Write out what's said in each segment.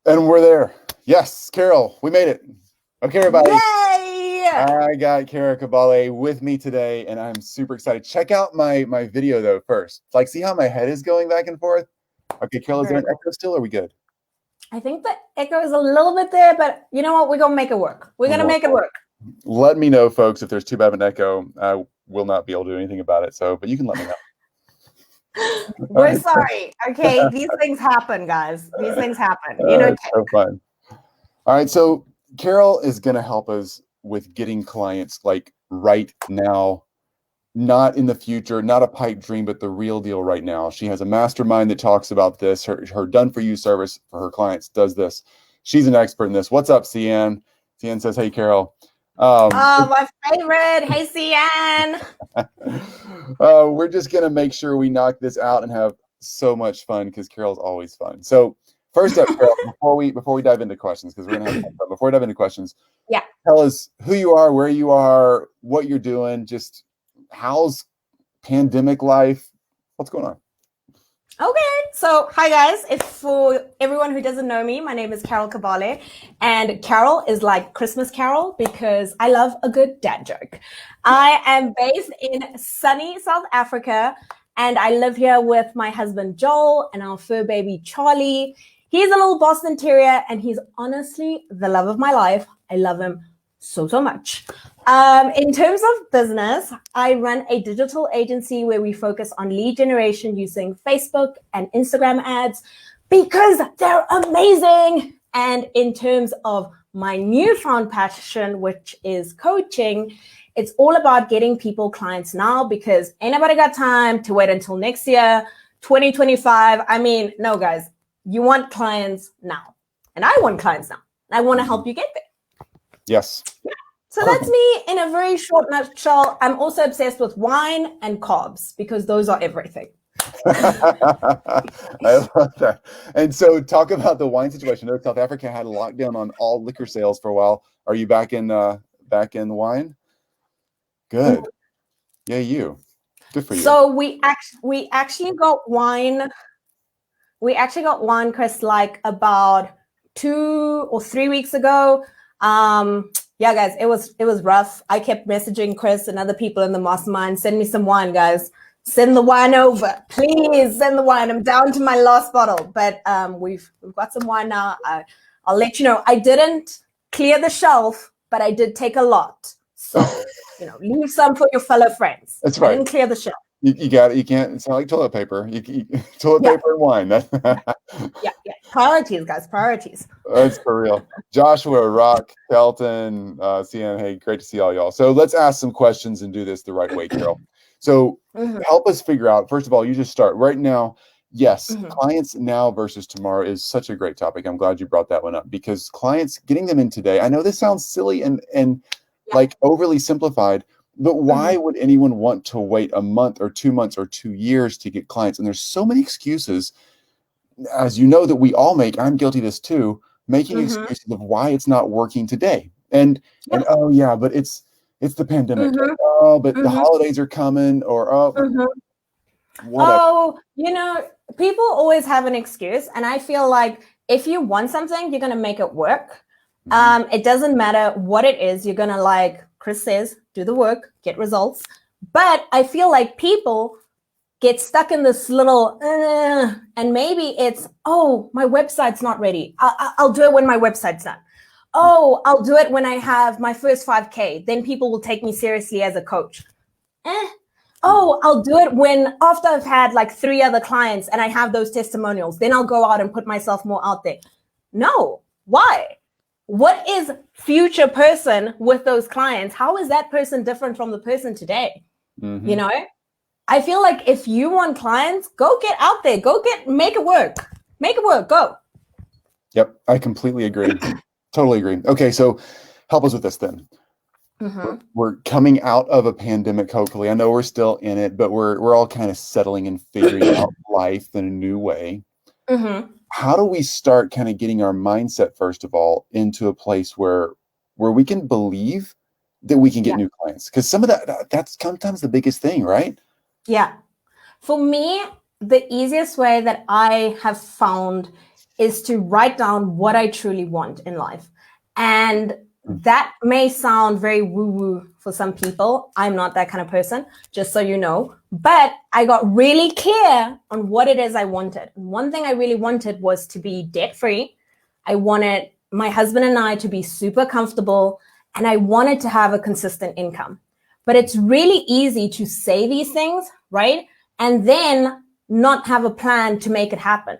And we're there. Yes, Carol, we made it. Okay, everybody. Yay! I got Kabaale with me today, and I'm super excited. Check out my video though first. Like, see how my head is going back and forth? Okay, Carol, is there an echo still? Or are we good? I think the echo is a little bit there, but you know what? We're gonna make it work. We're gonna make it work. Let me know, folks, if there's too bad of an echo. I will not be able to do anything about it. So, but you can let me know. We're sorry. Okay, these things happen, guys. These things happen. You know. So fun. All right, so Carol is going to help us with getting clients like right now, not in the future, not a pipe dream, but the real deal right now. She has a mastermind that talks about this. Her done for you service for her clients does this. She's an expert in this. What's up, Cian? Cian says, "Hey, Carol." My favorite. Hey, Cian. We're just gonna make sure we knock this out and have so much fun because Carol's always fun. So first up, Carol, before we dive into questions, because we're gonna have fun, before we dive into questions, yeah, tell us who you are, where you are, what you're doing, just how's pandemic life, what's going on? Okay, so hi guys. If for everyone who doesn't know me, my name is Carol Kabaale, and Carol is like Christmas Carol because I love a good dad joke. I am based in sunny South Africa, and I live here with my husband Joel and our fur baby Charlie. He's a little Boston Terrier, and he's honestly the love of my life. I love him so much. In terms of business, I run a digital agency where we focus on lead generation using Facebook and Instagram ads because they're amazing. And in terms of my newfound passion, which is coaching, it's all about getting people clients now because ain't nobody got time to wait until next year, 2025. I mean, no, guys, you want clients now. And I want clients now. I want to help you get there. Yes. Yeah. So that's me in a very short nutshell. I'm also obsessed with wine and carbs because those are everything. I love that. And so talk about the wine situation. I know South Africa had a lockdown on all liquor sales for a while. Are you back in the wine? Good. Yeah, you. Good for you. So we actually got wine. We actually got wine, Chris, like about 2 or 3 weeks ago. Yeah, guys, it was rough. I kept messaging Chris and other people in the mastermind, send me some wine, guys. Send the wine over. Please send the wine. I'm down to my last bottle. But we've got some wine now. I'll let you know. I didn't clear the shelf, but I did take a lot. So, leave some for your fellow friends. That's right. I didn't clear the shelf. You got it. You can't. It's not like toilet paper. Toilet paper and wine. Yeah. Priorities, guys. Priorities. That's for real. Joshua, Rock, Kelton, CN. Hey, great to see all y'all. So let's ask some questions and do this the right way, Carol. So help us figure out. First of all, you just start right now. Yes, clients now versus tomorrow is such a great topic. I'm glad you brought that one up because clients, getting them in today. I know this sounds silly and like overly simplified. But why would anyone want to wait a month or 2 months or 2 years to get clients? And there's so many excuses, as you know, that we all make. I'm guilty of this too, making excuses of why it's not working today. And oh yeah, but it's the pandemic. Oh, but the holidays are coming, or whatever. Oh, people always have an excuse, and I feel like if you want something, you're gonna make it work. It doesn't matter what it is. You're gonna, like Chris says, do the work, get results. But I feel like people get stuck in this little, and maybe it's, oh, my website's not ready. I'll do it when my website's done. Oh, I'll do it when I have my first 5K. Then people will take me seriously as a coach. Oh, I'll do it after I've had like 3 other clients and I have those testimonials. Then I'll go out and put myself more out there. No, why? What is future person with those clients? How is that person different from the person today? I feel like if you want clients, go get out there, make it work, go. Yep. I completely agree. Totally agree. Okay. So help us with this then. We're coming out of a pandemic. Hopefully, I know we're still in it, but we're all kind of settling and figuring out life in a new way. How do we start kind of getting our mindset, first of all, into a place where we can believe that we can get new clients? Because some of that's sometimes the biggest thing, right? Yeah. For me, the easiest way that I have found is to write down what I truly want in life. And that may sound very woo-woo for some people. I'm not that kind of person, just so you know. But I got really clear on what it is I wanted. One thing I really wanted was to be debt-free. I wanted my husband and I to be super comfortable, and I wanted to have a consistent income. But it's really easy to say these things, right? And then not have a plan to make it happen,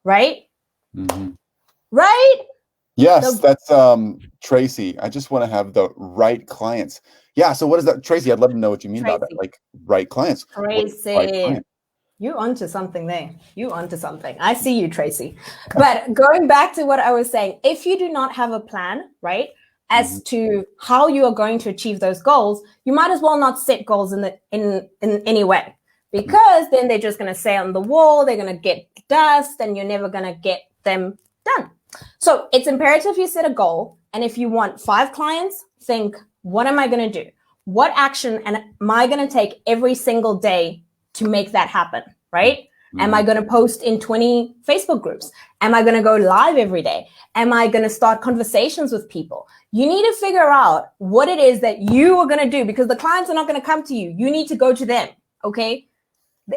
right? Mm-hmm. Right? Yes, that's Tracy. I just want to have the right clients. Yeah. So what is that, Tracy? I'd love to know what you mean by that. Like right clients. Tracy, right client? You onto something there. You onto something. I see you, Tracy. But going back to what I was saying, if you do not have a plan, right, as to how you are going to achieve those goals, you might as well not set goals in any way, because then they're just going to stay on the wall. They're going to get dust, and you're never going to get them done. So it's imperative you set a goal. And if you want 5 clients, think, what am I going to do? What action am I going to take every single day to make that happen, right? Am I going to post in 20 Facebook groups? Am I going to go live every day? Am I going to start conversations with people? You need to figure out what it is that you are going to do, because the clients are not going to come to you. You need to go to them, okay?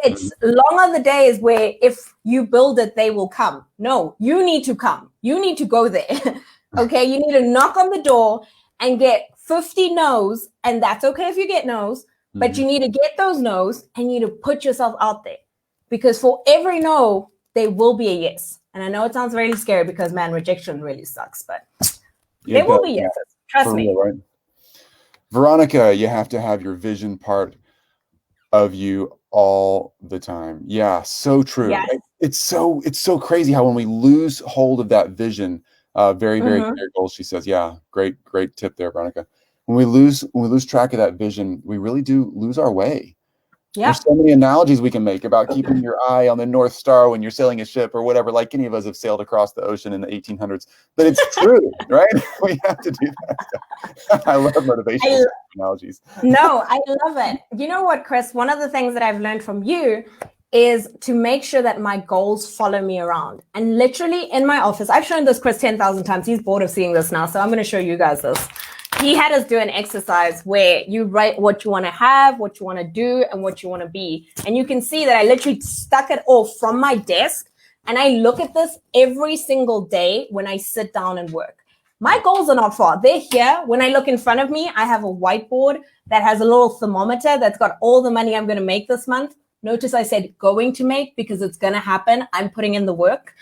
It's long are the days where if you build it, they will come. No, you need to come. You need to go there, okay? You need to knock on the door and get 50 no's, and that's okay if you get no's, but you need to get those no's and you need to put yourself out there, because for every no, there will be a yes. And I know it sounds really scary because, man, rejection really sucks, but there will be yeses. Trust me. Real, right? Veronica, you have to have your vision part of you all the time. Yeah, so true. Yes. It's so crazy how when we lose hold of that vision, very clear goals, she says. Yeah, great tip there, Veronica. When we lose track of that vision, we really do lose our way. Yeah. There's so many analogies we can make about keeping your eye on the North Star when you're sailing a ship or whatever, like any of us have sailed across the ocean in the 1800s. But it's true, right? We have to do that. I love motivational analogies. No, I love it. You know what, Chris? One of the things that I've learned from you is to make sure that my goals follow me around. And literally in my office, I've shown this Chris 10,000 times. He's bored of seeing this now, so I'm going to show you guys this. He had us do an exercise where you write what you want to have, what you want to do, and what you want to be. And you can see that I literally stuck it all from my desk. And I look at this every single day when I sit down and work. My goals are not far. They're here. When I look in front of me, I have a whiteboard that has a little thermometer that's got all the money I'm going to make this month. Notice I said going to make, because it's going to happen. I'm putting in the work.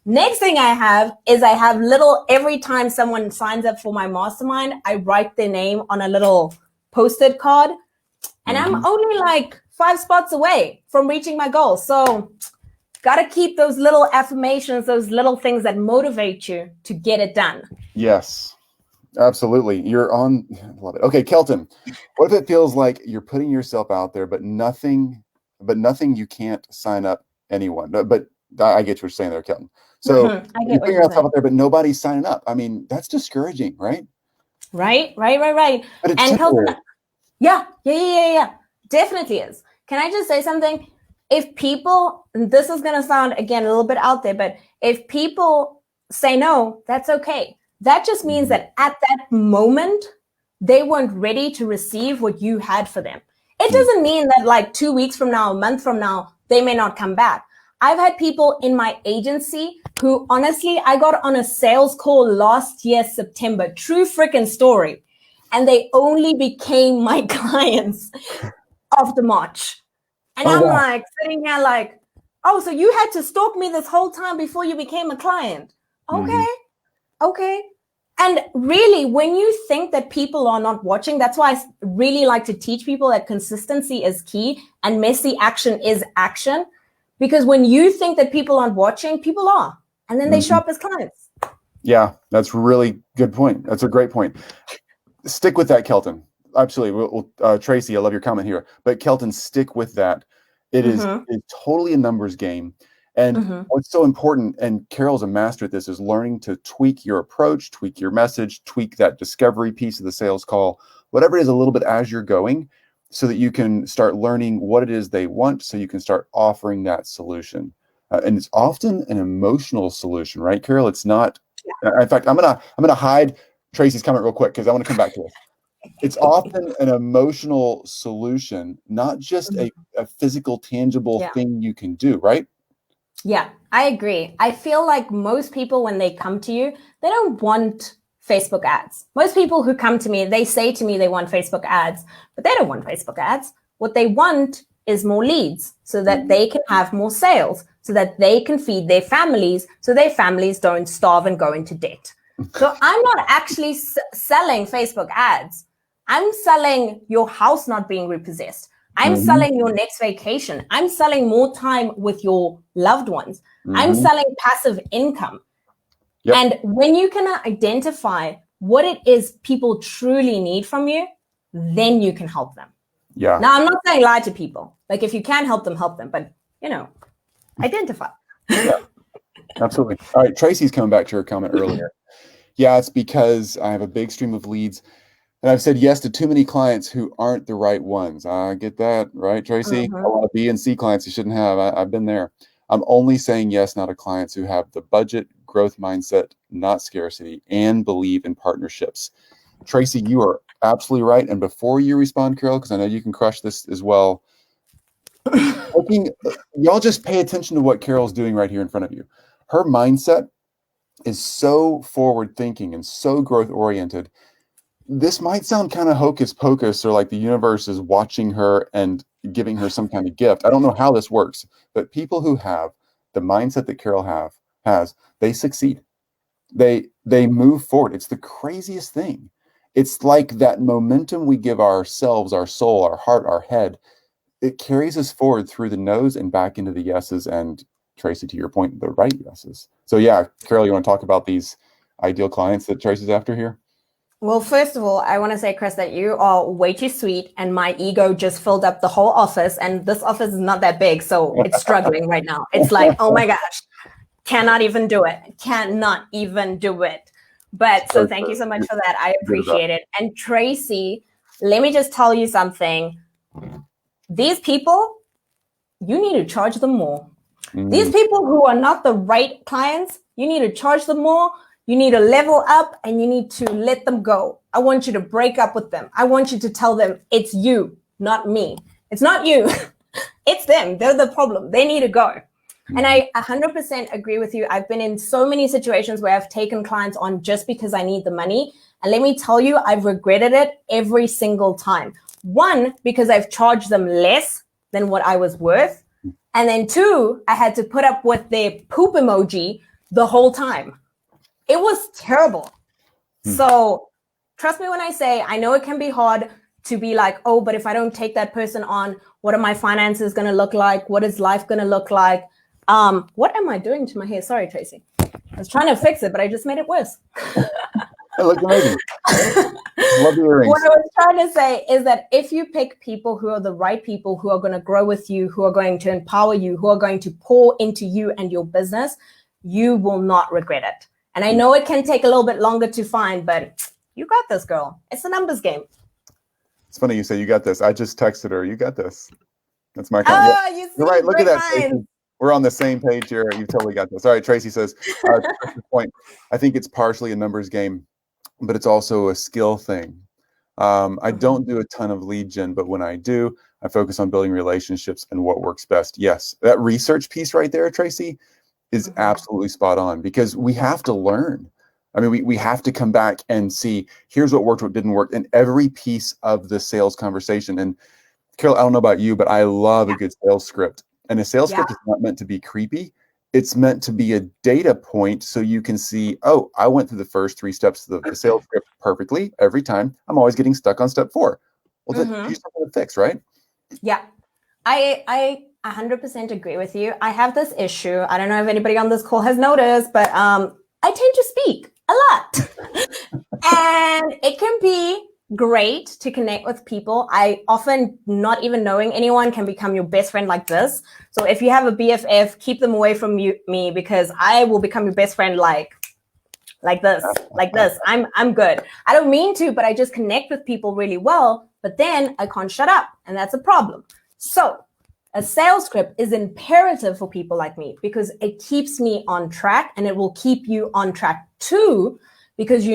Next thing I have is I have little, every time someone signs up for my mastermind, I write their name on a little Post-it card. And I'm only like 5 spots away from reaching my goal. So got to keep those little affirmations, those little things that motivate you to get it done. Yes, absolutely. You're on. Love it. Okay, Kelton, what if it feels like you're putting yourself out there, but nothing you can't sign up anyone? But I get what you're saying there, Kelton. So you're putting yourself out there, but nobody's signing up. I mean, that's discouraging, right? Right. But it's and Kelton, yeah. Definitely is. Can I just say something? If people, and this is going to sound, again, a little bit out there, but if people say no, that's okay. That just means that at that moment, they weren't ready to receive what you had for them. It doesn't mean that like 2 weeks from now, a month from now, they may not come back. I've had people in my agency who, honestly, I got on a sales call last year, September, true freaking story. And they only became my clients after March. And I'm like sitting here like, oh, so you had to stalk me this whole time before you became a client. Okay. And really, when you think that people are not watching, that's why I really like to teach people that consistency is key and messy action is action. Because when you think that people aren't watching, people are. And then they show up as clients. Yeah, that's really good point. That's a great point. Stick with that, Kelton. Absolutely. Tracy, I love your comment here. But Kelton, stick with that. It is totally a numbers game. And what's so important, and Carol's a master at this, is learning to tweak your approach, tweak your message, tweak that discovery piece of the sales call, whatever it is, a little bit as you're going, so that you can start learning what it is they want, so you can start offering that solution. And it's often an emotional solution, right, Carol? It's not. In fact, I'm gonna hide Tracy's comment real quick because I want to come back to this. It's often an emotional solution, not just a physical, tangible thing you can do, right? Yeah, I agree. I feel like most people, when they come to you, they don't want Facebook ads. Most people who come to me, they say to me they want Facebook ads, but they don't want Facebook ads. What they want is more leads so that they can have more sales, so that they can feed their families, so their families don't starve and go into debt. So I'm not actually selling Facebook ads. I'm selling your house not being repossessed. I'm selling your next vacation. I'm selling more time with your loved ones. I'm selling passive income. Yep. And when you can identify what it is people truly need from you, then you can help them. Yeah. Now, I'm not saying lie to people. Like, if you can help them, but, identify. Yeah, absolutely. All right. Tracy's coming back to her comment earlier. Yeah, it's because I have a big stream of leads. And I've said yes to too many clients who aren't the right ones. I get that, right, Tracy? A lot of B and C clients you shouldn't have. I've been there. I'm only saying yes now to clients who have the budget, growth mindset, not scarcity, and believe in partnerships. Tracy, you are absolutely right. And before you respond, Carol, because I know you can crush this as well, y'all just pay attention to what Carol's doing right here in front of you. Her mindset is so forward thinking and so growth oriented. This might sound kind of hocus pocus, or like the universe is watching her and giving her some kind of gift. I don't know how this works, but people who have the mindset that Carol has, they succeed. They move forward. It's the craziest thing. It's like that momentum we give ourselves, our soul, our heart, our head. It carries us forward through the nose and back into the yeses. And Tracy, to your point, the right yeses. So yeah, Carol, you want to talk about these ideal clients that Tracy's after here? Well, first of all, I want to say, Chris, that you are way too sweet, and my ego just filled up the whole office, and this office is not that big, so it's struggling right now. It's like, oh my gosh, cannot even do it. But so thank you so much for that. I appreciate it. And Tracy, let me just tell you something. These people, you need to charge them more. These people who are not the right clients, you need to charge them more. You need to level up, and you need to let them go. I want you to break up with them. I want you to tell them it's you, not me. It's not you. It's them. They're the problem. They need to go. And I 100% agree with you. I've been in so many situations where I've taken clients on just because I need the money. And let me tell you, I've regretted it every single time. One, because I've charged them less than what I was worth. And then two, I had to put up with their poop emoji the whole time. It was terrible. So trust me when I say, I know it can be hard to be like, oh, but if I don't take that person on, what are my finances going to look like? What is life going to look like? What am I doing to my hair? Sorry, Tracy. I was trying to fix it, but I just made it worse. It looks amazing. Love the earrings. What I was trying to say is that if you pick people who are the right people, who are going to grow with you, who are going to empower you, who are going to pour into you and your business, you will not regret it. And I know it can take a little bit longer to find, but you got this, girl. It's a numbers game. It's funny you say you got this. I just texted her, you got this. That's my comment. Oh, yeah. You're right. Look at that. Tracy. We're on the same page here. You totally got this. All right. Tracy says, point. I think it's partially a numbers game, but it's also a skill thing. I don't do a ton of lead gen, but when I do, I focus on building relationships and what works best. Yes. That research piece right there, Tracy, is absolutely spot on, because we have to learn. I mean, we have to come back and see, here's what worked, what didn't work in every piece of the sales conversation. And Carol, I don't know about you, but I love a good sales script. And a sales script is not meant to be creepy. It's meant to be a data point so you can see, oh, I went through the first 3 steps of the sales script perfectly every time. I'm always getting stuck on step 4. Well, then you something to fix, right? Yeah. I 100% agree with you. I have this issue. I don't know if anybody on this call has noticed, but I tend to speak a lot. And it can be great to connect with people. I often, not even knowing anyone, can become your best friend like this. So if you have a BFF, keep them away from me, because I will become your best friend like this. I'm good. I don't mean to, but I just connect with people really well, but then I can't shut up, and that's a problem. So A sales script is imperative for people like me because it keeps me on track, and it will keep you on track too, because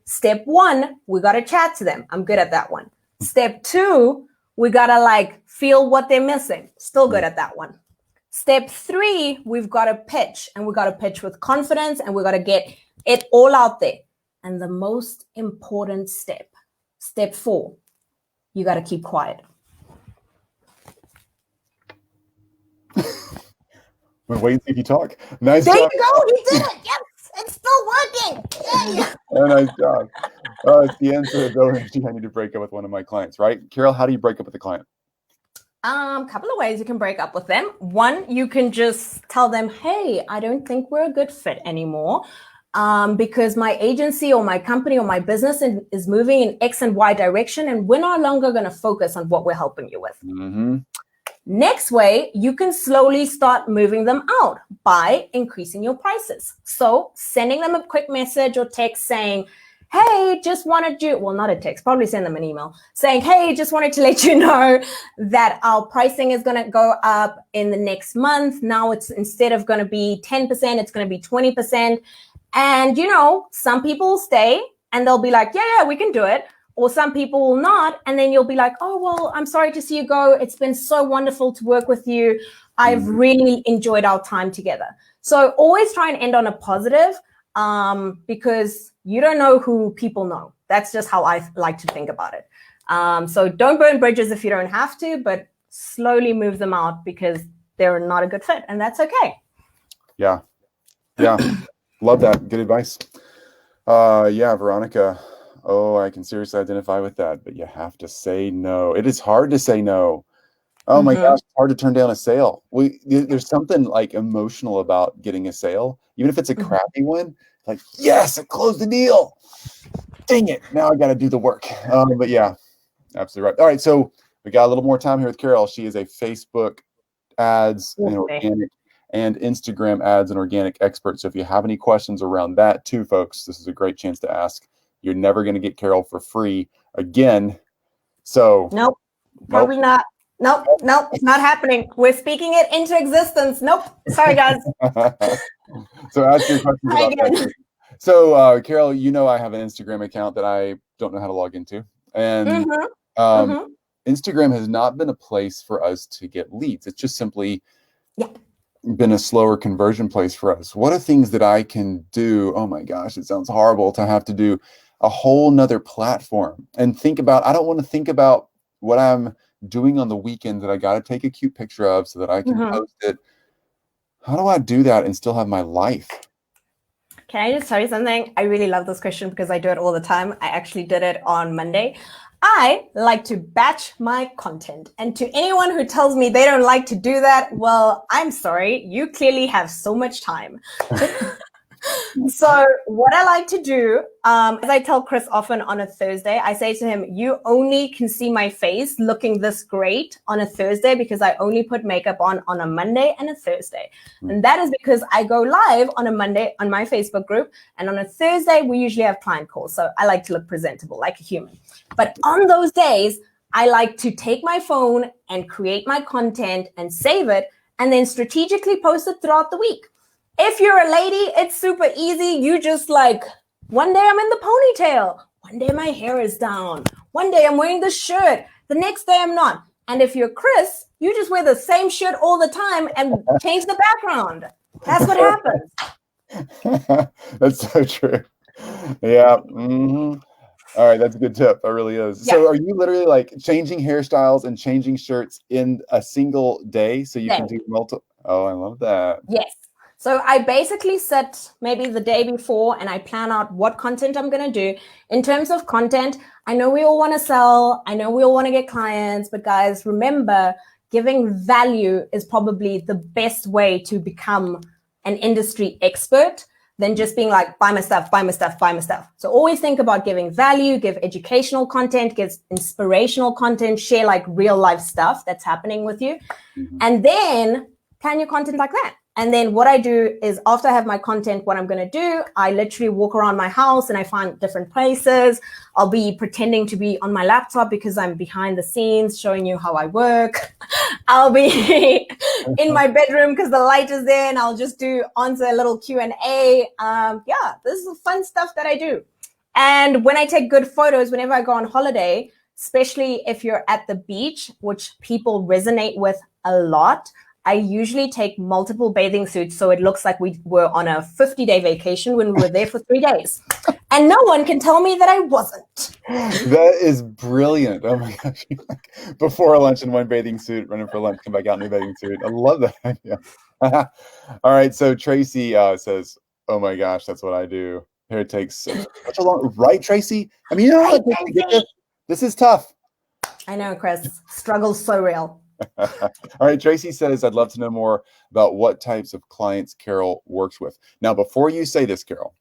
step 1, we got to chat to them. I'm good at that one. Step 2, we got to feel what they're missing. Still good at that one. Step 3, we've got to pitch, and we got to pitch with confidence, and we got to get it all out there. And the most important step 4, you got to keep quiet. We're waiting to see if you talk. Nice there job. You go. You did it. Yes, it's still working. Yay. Oh, nice job. It's the answer of I need to break up with one of my clients, right? Carol, how do you break up with a client? Couple of ways you can break up with them. One, you can just tell them, hey, I don't think we're a good fit anymore because my agency or my company or my business is moving in X and Y direction, and we're no longer going to focus on what we're helping you with. Mm-hmm. Next way, you can slowly start moving them out by increasing your prices. So sending them a quick message or text saying, hey, just wanted you, well, not a text, probably send them an email saying, hey, just wanted to let you know that our pricing is going to go up in the next month. Now it's instead of going to be 10%, it's going to be 20%. And, some people will stay and they'll be like, yeah, we can do it. Or some people will not. And then you'll be like, oh, well, I'm sorry to see you go. It's been so wonderful to work with you. I've really enjoyed our time together. So always try and end on a positive because you don't know who people know. That's just how I like to think about it. So don't burn bridges if you don't have to, but slowly move them out because they're not a good fit. And that's okay. Yeah. Love that. Good advice. Veronica. Oh, I can seriously identify with that, but you have to say no. It is hard to say no. Oh my gosh, it's hard to turn down a sale. There's something emotional about getting a sale, even if it's a crappy one. Yes, I closed the deal. Dang it. Now I got to do the work. But yeah, absolutely right. All right. So we got a little more time here with Carol. She is a Facebook ads and organic and Instagram ads and organic expert. So if you have any questions around that too, folks, this is a great chance to ask. You're never going to get Carol for free again. So nope, probably not. Nope, not happening. We're speaking it into existence. Nope. Sorry, guys. So ask your questions about that. So Carol, I have an Instagram account that I don't know how to log into. And Instagram has not been a place for us to get leads. It's just simply been a slower conversion place for us. What are things that I can do? Oh my gosh, it sounds horrible to have to do a whole nother platform and think about, I don't want to think about what I'm doing on the weekend that I got to take a cute picture of so that I can post it. How do I do that and still have my life? Can I just tell you something? I really love this question because I do it all the time. I actually did it on Monday. I like to batch my content. And to anyone who tells me they don't like to do that, well, I'm sorry. You clearly have so much time. So what I like to do, as I tell Chris often on a Thursday, I say to him, you only can see my face looking this great on a Thursday because I only put makeup on a Monday and a Thursday. And that is because I go live on a Monday on my Facebook group. And on a Thursday, we usually have client calls. So I like to look presentable like a human. But on those days, I like to take my phone and create my content and save it and then strategically post it throughout the week. If you're a lady, it's super easy. You just one day I'm in the ponytail. One day my hair is down. One day I'm wearing this shirt. The next day I'm not. And if you're Chris, you just wear the same shirt all the time and change the background. That's what happens. That's so true. Yeah. All right. That's a good tip. That really is. Yeah. So are you literally changing hairstyles and changing shirts in a single day so you can do multiple? Oh, I love that. Yes. So I basically set maybe the day before and I plan out what content I'm going to do. In terms of content, I know we all want to sell. I know we all want to get clients. But guys, remember, giving value is probably the best way to become an industry expert than just being buy my stuff, buy my stuff, buy my stuff. So always think about giving value, give educational content, give inspirational content, share real life stuff that's happening with you. And then plan your content like that. And then what I do is after I have my content, what I'm going to do, I literally walk around my house and I find different places. I'll be pretending to be on my laptop because I'm behind the scenes showing you how I work. I'll be in my bedroom because the light is there and I'll just answer a little Q&A. Yeah, this is the fun stuff that I do. And when I take good photos, whenever I go on holiday, especially if you're at the beach, which people resonate with a lot, I usually take multiple bathing suits so it looks like we were on a 50-day vacation when we were there for 3 days. And no one can tell me that I wasn't. That is brilliant. Oh my gosh. Before lunch in one bathing suit, running for lunch, come back out in a bathing suit. I love that idea. All right. So Tracy says, oh my gosh, that's what I do. Here it takes such a long, right, Tracy? I mean, you know what? This is tough. I know, Chris. Struggle's so real. All right. Tracy says, I'd love to know more about what types of clients Carol works with. Now, before you say this, Carol,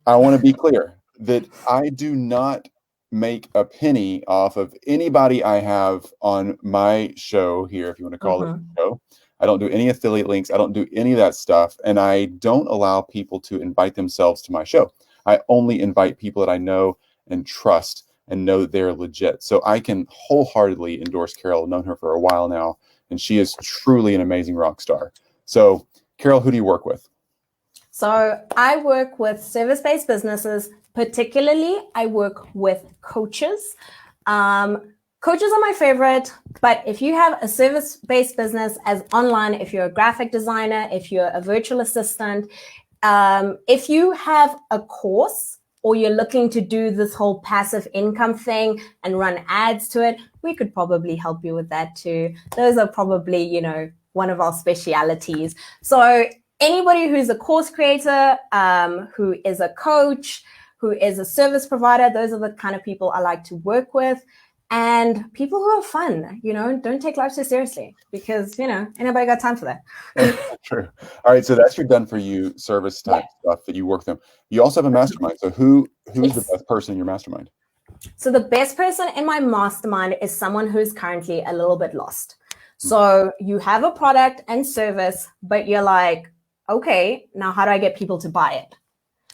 I want to be clear that I do not make a penny off of anybody I have on my show here, if you want to call it a show. I don't do any affiliate links. I don't do any of that stuff. And I don't allow people to invite themselves to my show. I only invite people that I know and trust and know that they're legit. So I can wholeheartedly endorse Carol. I've known her for a while now, and she is truly an amazing rock star. So Carol, who do you work with? So I work with service-based businesses. Particularly, I work with coaches. Coaches are my favorite, but if you have a service-based business as online, if you're a graphic designer, if you're a virtual assistant, if you have a course or you're looking to do this whole passive income thing and run ads to it, we could probably help you with that too. Those are probably, one of our specialities. So anybody who's a course creator, who is a coach, who is a service provider, those are the kind of people I like to work with. And people who are fun, don't take life so seriously because, ain't nobody got time for that. True. All right. So that's your done for you service type stuff that you work with them. You also have a mastermind. So who's the best person in your mastermind? So the best person in my mastermind is someone who's currently a little bit lost. So you have a product and service, but you're like, okay, now how do I get people to buy it?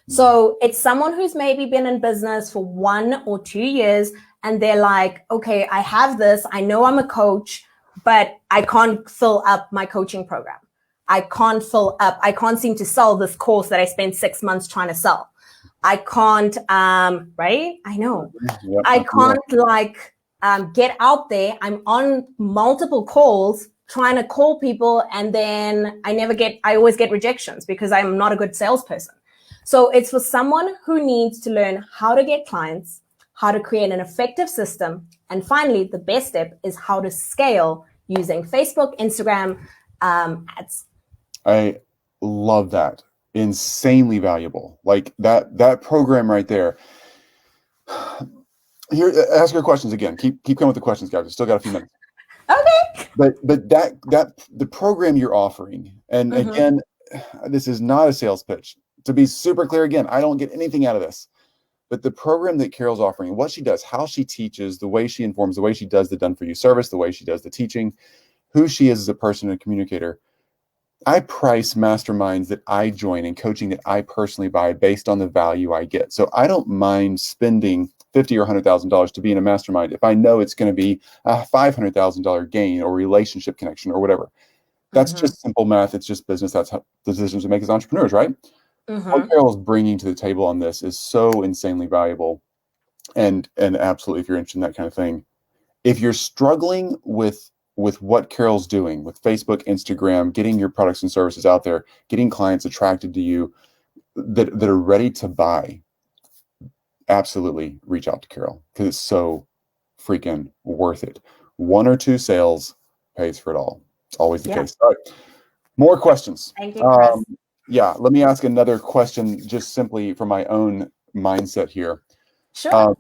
So it's someone who's maybe been in business for 1 or 2 years and they're like, okay, I have this. I know I'm a coach, but I can't fill up my coaching program. I can't seem to sell this course that I spent 6 months trying to sell. I can't, right? I know. Yep, I can't get out there. I'm on multiple calls trying to call people and then I always get rejections because I'm not a good salesperson. So it's for someone who needs to learn how to get clients, how to create an effective system, and finally, the best step is how to scale using Facebook, Instagram, ads. I love that. Insanely valuable. Like that program right there. Here, ask your questions again. Keep coming with the questions, guys. We still got a few minutes. Okay. But that the program you're offering, and again, this is not a sales pitch. To be super clear, again, I don't get anything out of this. But the program that Carol's offering, what she does, how she teaches, the way she informs, the way she does the done for you service, the way she does the teaching, who she is as a person and a communicator. I price masterminds that I join and coaching that I personally buy based on the value I get. So I don't mind spending $50,000 or $100,000 to be in a mastermind if I know it's going to be a $500,000 gain or relationship connection or whatever. That's just simple math. It's just business. That's how decisions we make as entrepreneurs, right? What Carol is bringing to the table on this is so insanely valuable, and absolutely, if you're interested in that kind of thing, if you're struggling with what Carol's doing with Facebook, Instagram, getting your products and services out there, getting clients attracted to you that are ready to buy, absolutely reach out to Carol because it's so freaking worth it. 1 or 2 sales pays for it all. It's always the case. All right, more questions. Thank you, Chris. Yeah, let me ask another question just simply from my own mindset here. Sure.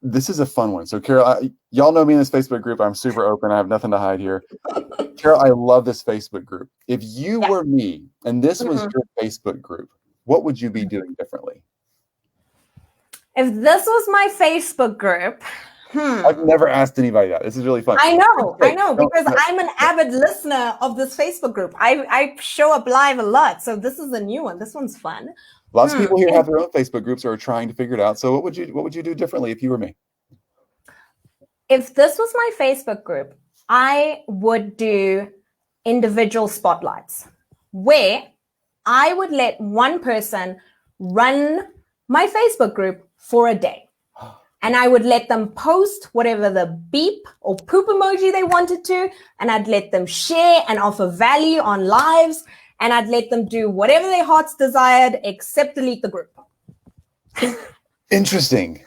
This is a fun one. So Carol, y'all know me in this Facebook group. I'm super open. I have nothing to hide here. Carol, I love this Facebook group. If you were me and this was your Facebook group, what would you be doing differently? If this was my Facebook group, I've never asked anybody that. This is really fun. I know, because I'm an avid listener of this Facebook group. I show up live a lot, so this is a new one. This one's fun. Lots of people here have their own Facebook groups or are trying to figure it out. So what would you do differently if you were me? If this was my Facebook group, I would do individual spotlights where I would let one person run my Facebook group for a day. And I would let them post whatever the beep or poop emoji they wanted to. And I'd let them share and offer value on lives. And I'd let them do whatever their hearts desired, except delete the group. Interesting.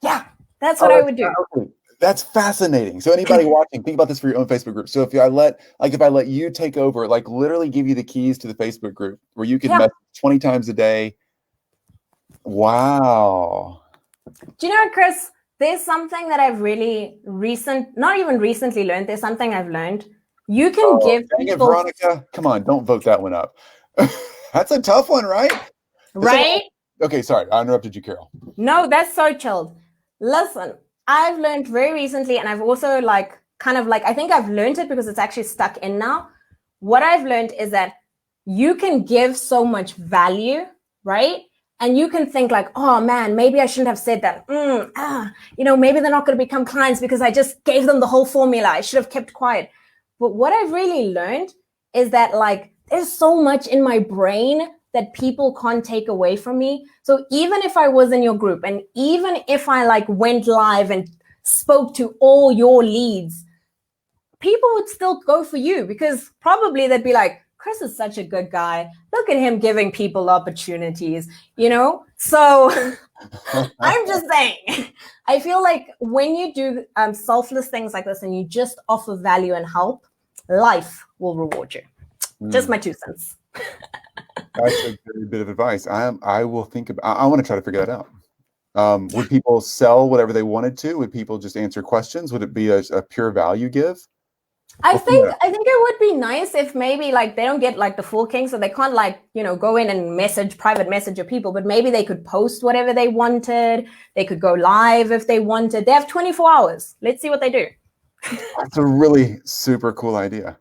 Yeah, that's what I would do. That's fascinating. So anybody watching, think about this for your own Facebook group. So if I let you take over, like literally give you the keys to the Facebook group where you can message 20 times a day. Wow. Do you know, Chris, there's something that I've not even recently learned. There's something I've learned. You can give people... Veronica, come on, don't vote that one up. That's a tough one, right? Right? Okay, sorry, I interrupted you, Carol. No, that's so chilled. Listen, I've learned very recently, and I've also I think I've learned it because it's actually stuck in now. What I've learned is that you can give so much value, right? And you can think like, oh man, maybe I shouldn't have said that. Maybe they're not going to become clients because I just gave them the whole formula. I should have kept quiet. But what I've really learned is that there's so much in my brain that people can't take away from me. So even if I was in your group and even if I went live and spoke to all your leads, people would still go for you because probably they'd be like, Chris is such a good guy. Look at him giving people opportunities, So I'm just saying, I feel like when you do selfless things like this and you just offer value and help, life will reward you. Just my 2 cents. That's a good bit of advice. I will think about. I want to try to figure that out. Would people sell whatever they wanted to? Would people just answer questions? Would it be a pure value give? I think it would be nice if maybe they don't get the full king, so they can't go in and private message your people, but maybe they could post whatever they wanted. They could go live if they wanted. They have 24 hours. Let's see what they do. That's a really super cool idea.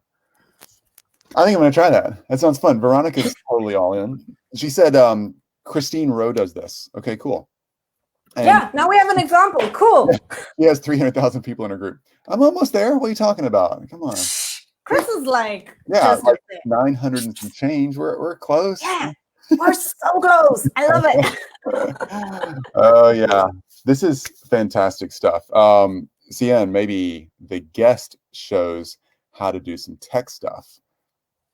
I think I'm going to try that. That sounds fun. Veronica's totally all in. She said Christine Rowe does this. Okay, cool. And now we have an example. Cool. He has 300,000 people in her group. I'm almost there. What are you talking about? Come on. Chris is just 900 and some change. We're close. Yeah, we're so close. I love it. Oh yeah, this is fantastic stuff. CN, maybe the guest shows how to do some tech stuff.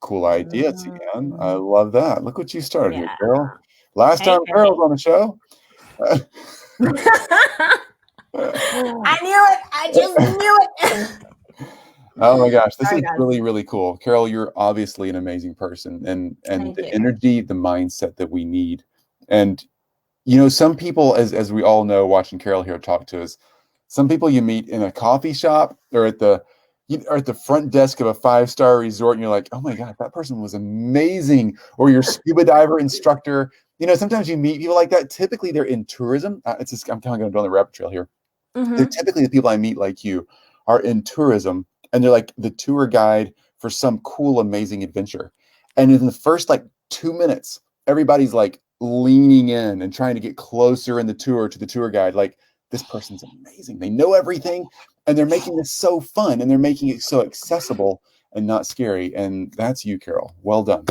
Cool idea, CN. I love that. Look what you started here, Carol. Last time Carol's on the show. I knew it. I just knew it. Oh my gosh, this is really, really cool. Carol, you're obviously an amazing person and the energy, the mindset that we need. And some people, as we all know, watching Carol here talk to us, some people you meet in a coffee shop or at the front desk of a 5-star resort, and you're like, oh my God, that person was amazing. Or your scuba diver instructor. Sometimes you meet people like that. Typically, they're in tourism. I'm kind of going down the rabbit trail here. They're typically the people I meet like you are in tourism, and they're like the tour guide for some cool, amazing adventure. And in the first 2 minutes, everybody's leaning in and trying to get closer in the tour to the tour guide. This person's amazing. They know everything, and they're making this so fun, and they're making it so accessible and not scary. And that's you, Carol. Well done.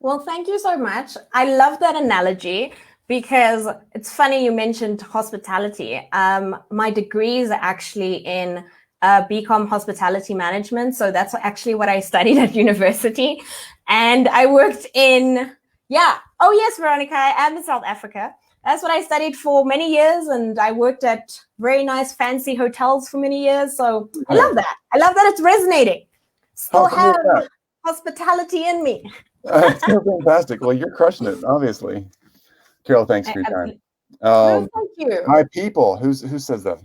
Well, thank you so much. I love that analogy because it's funny you mentioned hospitality. My degrees are actually in BCom hospitality management. So that's actually what I studied at university. And I worked in, oh yes, Veronica, I am in South Africa. That's what I studied for many years. And I worked at very nice, fancy hotels for many years. So I love that. I love that it's resonating. Still have hospitality in me. That's so fantastic. Well, you're crushing it, obviously. Carol, thanks for your time. Thank you. My people. Who says that?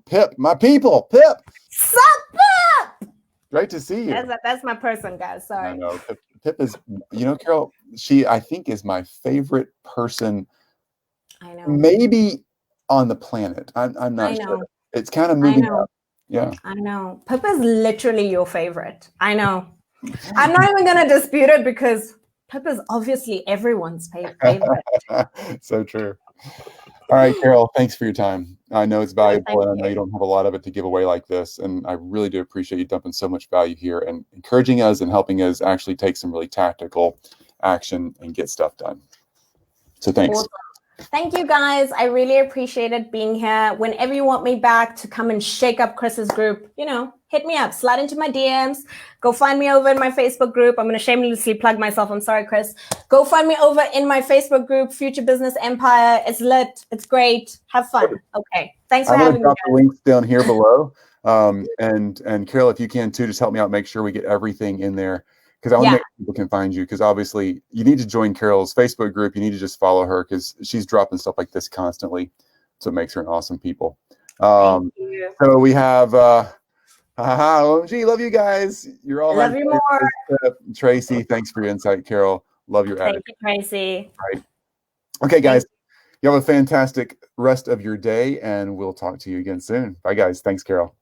Pip. My people. Pip. Sup, Pip? Great to see you. That's my person, guys. Sorry. I know. Pip is, Carol, she, I think, is my favorite person. I know. Maybe on the planet. I'm not sure. It's kind of I moving know. up. Yeah. I know. Pip is literally your favorite. I know. I'm not even going to dispute it because Pip is obviously everyone's favorite. So true. All right, Carol, thanks for your time. I know it's valuable, Thank and I know you don't have a lot of it to give away like this. And I really do appreciate you dumping so much value here and encouraging us and helping us actually take some really tactical action and get stuff done. So thanks. Awesome. Thank you, guys. I really appreciated being here. Whenever you want me back to come and shake up Chris's group, hit me up, slide into my DMs, go find me over in my Facebook group. I'm going to shamelessly plug myself. I'm sorry, Chris. Go find me over in my Facebook group, Future Business Empire. It's lit. It's great. Have fun. Okay. Thanks for having me. I'm going to drop the links down here below. And Carol, if you can too, just help me out, make sure we get everything in there. Because I want to make sure people can find you. Because obviously, you need to join Carol's Facebook group. You need to just follow her because she's dropping stuff like this constantly. So it makes her an awesome people. So we have OMG, love you guys. You're all love you more. Tracy, thanks for your insight, Carol. Love your attitude. Thank you, Tracy. All right. Okay, guys. You have a fantastic rest of your day, and we'll talk to you again soon. Bye, guys. Thanks, Carol.